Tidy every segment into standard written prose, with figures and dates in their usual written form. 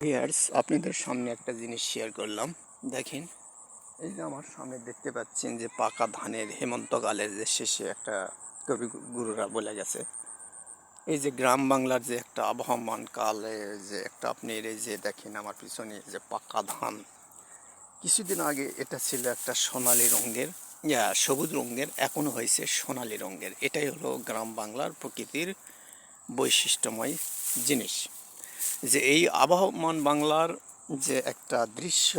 Viewers, আপনাদের সামনে একটা জিনিস শেয়ার করলাম। দেখেন, এই যে আমার সামনে দেখতে পাচ্ছেন যে পাকা ধানের হেমন্তকালের যে শেষে একটা কবিগুরুরা বলে গেছে, এই যে গ্রাম বাংলার যে একটা আবহমান কালে যে একটা আপনি এই যে দেখেন আমার পিছনে যে পাকা ধান, কিছুদিন আগে এটা ছিল একটা সোনালী রঙের, সবুজ রঙের, এখনো হয়েছে সোনালী রঙের। এটাই হলো গ্রাম বাংলার প্রকৃতির বৈশিষ্ট্যময় জিনিস। যে এই আবহমান বাংলার যে একটা দৃশ্য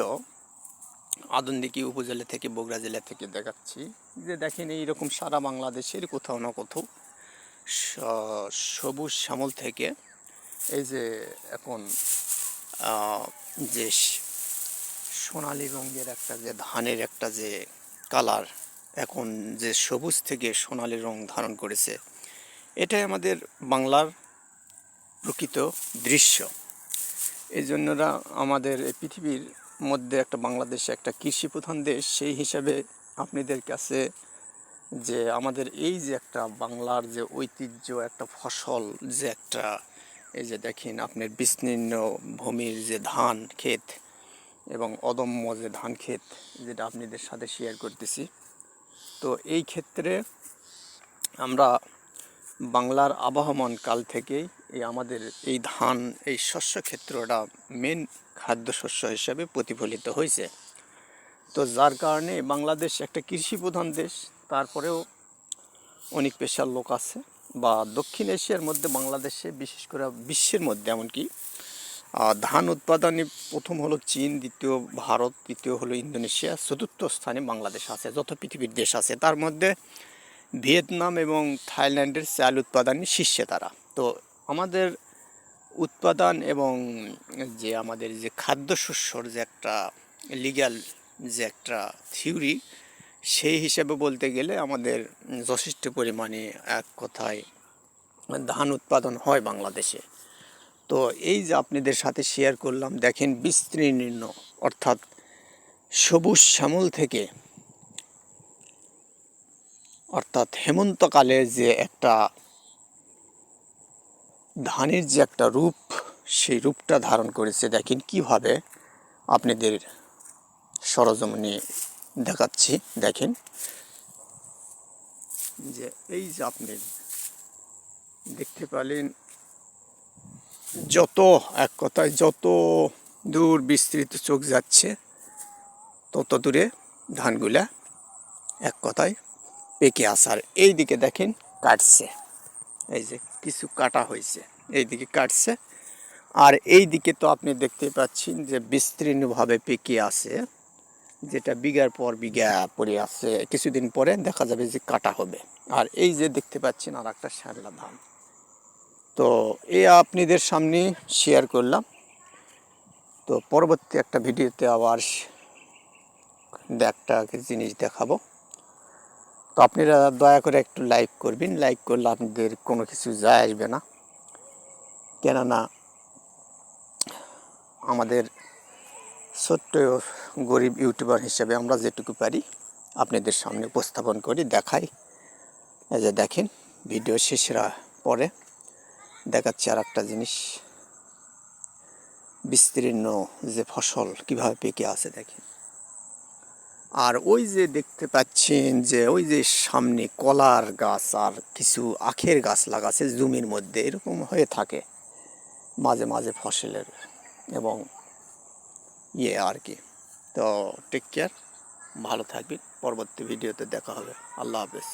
আদনদিঘি উপজেলা থেকে বগুড়া জেলা থেকে দেখাচ্ছি, যে দেখেন এইরকম সারা বাংলাদেশের কোথাও না কোথাও সবুজ শ্যামল থেকে এই যে এখন যে সোনালী রঙের একটা যে ধানের একটা যে কালার, এখন যে সবুজ থেকে সোনালী রং ধারণ করেছে, এটাই আমাদের বাংলার প্রকৃত দৃশ্য। এই জন্যরা আমাদের পৃথিবীর মধ্যে একটা বাংলাদেশে একটা কৃষি প্রধান দেশ, সেই হিসাবে আপনাদের কাছে যে আমাদের এই যে একটা বাংলার যে ঐতিহ্য, একটা ফসল যে একটা, এই যে দেখেন আপনার বিস্তীর্ণ ভূমির যে ধান ক্ষেত এবং অদম্য যে ধান ক্ষেত, যেটা আপনাদের সাথে শেয়ার করতেছি। তো এই ক্ষেত্রে আমরা বাংলার আবহমান কাল থেকেই এই আমাদের এই ধান, এই শস্য ক্ষেত্রটা মেন খাদ্যশস্য হিসাবে প্রতিফলিত হয়েছে। তো যার কারণে বাংলাদেশ একটা কৃষি প্রধান দেশ, তারপরেও অনেক পেশার লোক আছে। বা দক্ষিণ এশিয়ার মধ্যে বাংলাদেশে, বিশেষ করে বিশ্বের মধ্যে এমনকি ধান উৎপাদনে প্রথম হলো চীন, দ্বিতীয় ভারত, তৃতীয় হলো ইন্দোনেশিয়া, চতুর্থ স্থানে বাংলাদেশ আছে। যত পৃথিবীর দেশ আছে তার মধ্যে ভিয়েতনাম এবং থাইল্যান্ডের চাল উৎপাদনে শীর্ষে তারা। তো আমাদের উৎপাদন এবং যে আমাদের যে খাদ্যশস্যর যে একটা লিগ্যাল যে একটা থিওরি, সেই হিসেবে বলতে গেলে আমাদের যথেষ্ট পরিমাণে এক কথায় ধান উৎপাদন হয় বাংলাদেশে। তো এই যে আপনাদের সাথে শেয়ার করলাম, দেখেন বিস্তীর্ণ, অর্থাৎ সবুজ শ্যামল থেকে, অর্থাৎ হেমন্তকালে যে একটা ধানের যে একটা রূপ, সেই রূপটা ধারণ করেছে। দেখেন কিভাবে আপনাদের সরজমিনে দেখাচ্ছি। দেখেন যে এই যে আপনি দেখতে পেলেন, যত এক কথায় যত দূর বিস্তৃত চোখ যাচ্ছে তত দূরে ধানগুলা এক কথায় পেকে আসার। এই দিকে দেখেন কাটছে, এই যে কিছু কাটা হয়েছে, এই দিকে কাটছে। আর এই দিকে তো আপনি দেখতে পাচ্ছেন যে বিস্তীর্ণভাবে পেকে আছে, যেটা বিঘার পর বিঘা পড়ে আছে। কিছুদিন পরে দেখা যাবে যে কাটা হবে। আর এই যে দেখতে পাচ্ছেন আর একটা শ্যামলা ধান। তো এই আপনাদের সামনে শেয়ার করলাম। তো পরবর্তী একটা ভিডিওতে আবার একটা জিনিস দেখাবো। তো আপনারা দয়া করে একটু লাইক করবেন। লাইক করলে আপনাদের কোনো কিছু যায় আসবে না, কেননা আমাদের ছোট্ট গরিব ইউটিউবার হিসেবে আমরা যেটুকু পারি আপনাদের সামনে উপস্থাপন করি, দেখাই। এই যে দেখেন, ভিডিও শেষের পরে দেখাচ্ছি আর একটা জিনিস, বিস্তীর্ণ যে ফসল কিভাবে পেকে আছে দেখেন। আর ওই যে দেখতে পাচ্ছেন যে ওই যে সামনে কলার গাছ আর কিছু আখের গাছ লাগাছে জমির মধ্যে, এরকম হয়ে থাকে মাঝে মাঝে ফসলের এবং আর কি। তো টেক কেয়ার, ভালো থাকবেন। পরবর্তী ভিডিওতে দেখা হবে। আল্লাহ হাফেজ।